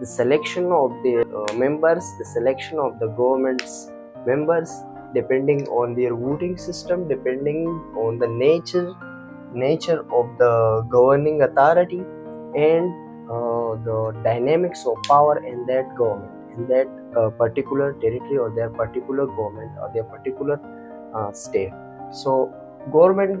the selection of their members, the selection of the government's members, depending on their voting system, depending on the nature of the governing authority and the dynamics of power in that government, in that particular territory or their particular government or their particular state. So government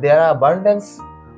there are abundance,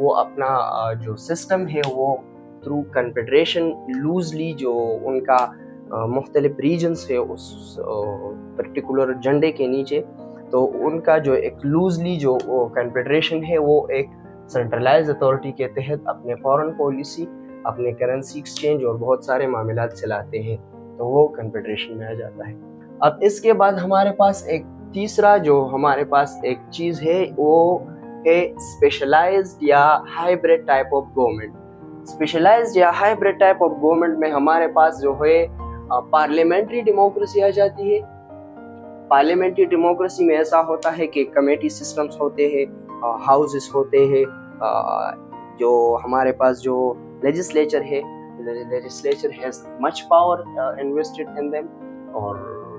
وہ اپنا جو system ہے وہ through confederation loosely جو ان کا مختلف regions ہے اس particular جھنڈے کے نیچے، تو ان کا جو ایک لوزلی جو کنفیڈریشن ہے وہ ایک سینٹرلائز اتھارٹی کے تحت اپنے فارن پالیسی، اپنے کرنسی ایکسچینج اور بہت سارے معاملات چلاتے ہیں، تو وہ کنفیڈریشن میں آ جاتا ہے۔ اب اس کے بعد ہمارے پاس ایک تیسرا جو ہمارے پاس ایک چیز ہے وہ ہے اسپیشلائزڈ یا hybrid type of government. Specialised یا ہائیبریڈ ٹائپ آف گورنمنٹ میں ہمارے پاس جو ہے پارلیمنٹری ڈیموکریسی آ جاتی ہے۔ پارلیمنٹری ڈیموکریسی میں ایسا ہوتا ہے کہ کمیٹی سسٹمز ہوتے ہیں، ہاؤسز ہوتے ہیں، جو ہمارے پاس جو لیجسلیچر ہے، legislature has much power invested in them, اور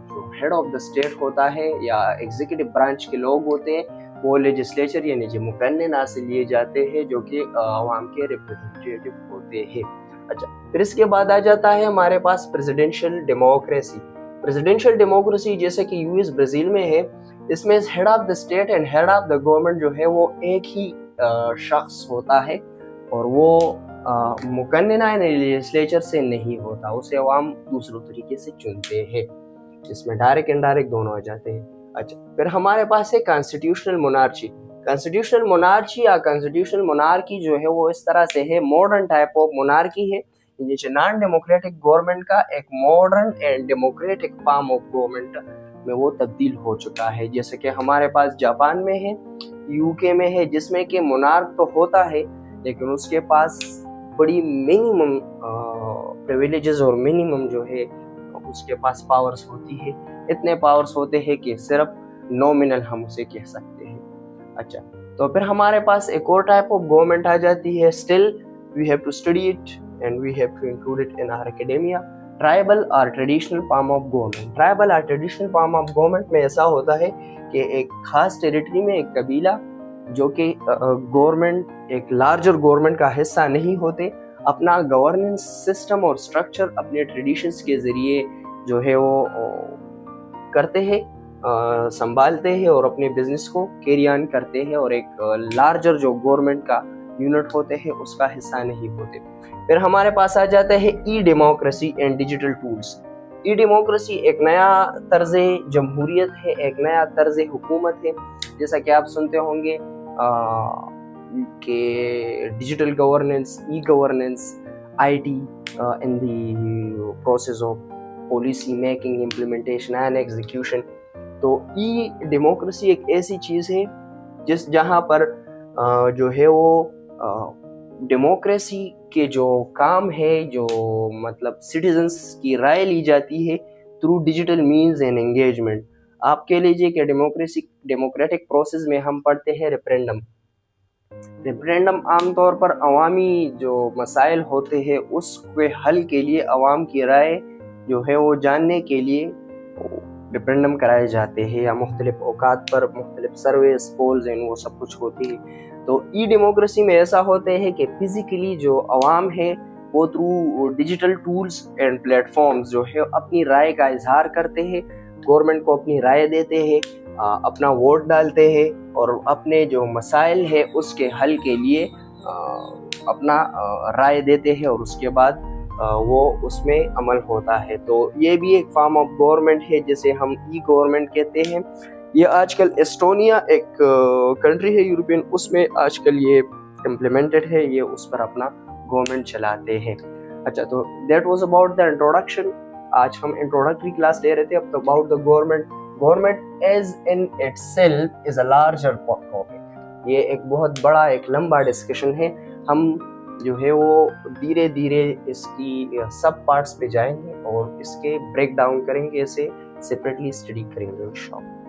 جو ہیڈ آف دا اسٹیٹ ہوتا ہے یا ایگزیکٹو برانچ کے لوگ ہوتے ہیں وہ لیجسلیچر یعنی جو مقننہ سے لیے جاتے ہیں، جو کہ عوام کے ریپرزنٹیٹیو ہوتے ہیں۔ اچھا، پھر اس کے بعد آ جاتا ہے ہمارے پاس پریزیڈنشل ڈیموکریسی۔ پریزیڈنشل ڈیموکریسی جیسے کہ یو ایس برازیل میں ہے، اس میں head of the state and head of the government جو ہے وہ ایک ہی شخص ہوتا ہے، اور وہ مقننہ لیجسلیچر سے نہیں ہوتا، اسے عوام دوسرے طریقے سے چنتے ہیں، جس میں ڈائریکٹ انڈائریکٹ دونوں آ جاتے ہیں۔ اچھا، پھر ہمارے پاس ہے کانسٹیٹیوشنل مونارچی۔ کانسٹیٹیوشنل مونارچی یا کانسٹیٹیوشنل مونارکی جو ہے وہ اس طرح سے ہے، ماڈرن ٹائپ آف مونارکی ہے، یہ نان ڈیموکریٹک گورنمنٹ کا ایک modern and democratic form of government میں وہ تبدیل ہو چکا ہے، جیسے کہ ہمارے پاس جاپان میں ہے، یو کے میں ہے، جس میں کہ مونارک تو ہوتا ہے لیکن اس کے پاس بڑی منیمم پریویلیجز اور منیمم جو ہے اس کے پاس پاورز ہوتی ہے، اتنے پاورز ہوتے ہیں کہ صرف نومینل ہم اسے کہہ سکتے ہیں۔ اچھا، تو پھر ہمارے پاس ایک اور ٹائپ آف گورنمنٹ آ جاتی ہے، still we have to study it and we have to include it in our academia, tribal اور traditional form of government. Tribal اور ٹریڈیشنل فارم آف گورنمنٹ میں ایسا ہوتا ہے کہ ایک خاص ٹیریٹری میں ایک قبیلہ جو کہ گورنمنٹ ایک لارجر گورنمنٹ کا حصہ نہیں ہوتے، اپنا گورننس سسٹم اور سٹرکچر اپنے ٹریڈیشنز کے ذریعے جو ہے وہ کرتے ہیں، سنبھالتے ہیں اور اپنے بزنس کو کیری آن کرتے ہیں، اور ایک لارجر جو گورنمنٹ کا یونٹ ہوتے ہیں اس کا حصہ نہیں ہوتے۔ پھر ہمارے پاس آ جاتا ہے e democracy and digital tools. E democracy ایک نیا طرز جمہوریت ہے، ایک نیا طرز حکومت ہے، جیسا کہ آپ سنتے ہوں گے کہ digital governance, e governance, I T in the process of policy making, implementation and execution. تو ای ڈیموکریسی ایک ایسی چیز ہے جہاں پر جو ہے وہ ڈیموکریسی کے جو کام ہے، جو مطلب سٹیزنز کی رائے لی جاتی ہے through digital means and engagement. آپ کہہ لیجئے کہ ڈیموکریٹک پروسیس میں ہم پڑھتے ہیں ریفرینڈم۔ ریفرینڈم عام طور پر عوامی جو مسائل ہوتے ہیں اس کے حل کے لیے عوام کی رائے جو ہے وہ جاننے کے لیے ریفرینڈم کرائے جاتے ہیں، یا مختلف اوقات پر مختلف سرویز، پولز اینڈ وہ سب کچھ ہوتی ہے۔ تو ای ڈیموکریسی میں ایسا ہوتا ہے کہ فزیکلی جو عوام ہے وہ through digital tools and platforms جو ہے اپنی رائے کا اظہار کرتے ہیں، گورنمنٹ کو اپنی رائے دیتے ہیں، اپنا ووٹ ڈالتے ہیں، اور اپنے جو مسائل ہے اس کے حل کے لیے اپنا رائے دیتے ہیں، اور اس کے بعد وہ اس میں عمل ہوتا ہے۔ تو یہ بھی ایک فارم آف گورنمنٹ ہے جسے ہم ای گورنمنٹ کہتے ہیں۔ یہ آج کل ایسٹونیا ایک کنٹری ہے یورپین، اس میں آج کل یہ امپلیمنٹڈ ہے، یہ اس پر اپنا گورنمنٹ چلاتے ہیں۔ اچھا، تو that was about the introduction. آج ہم انٹروڈکٹری کلاس لے رہے تھے، اب تو about the government. Government as in it self is a larger topic, یہ ایک بہت بڑا ایک لمبا ڈسکشن ہے۔ ہم جو ہے وہ دھیرے دھیرے اس کی سب پارٹس پہ جائیں گے اور اس کے بریک ڈاؤن کریں گے، اسے سیپریٹلی اسٹڈی کریں گے انشاءاللہ۔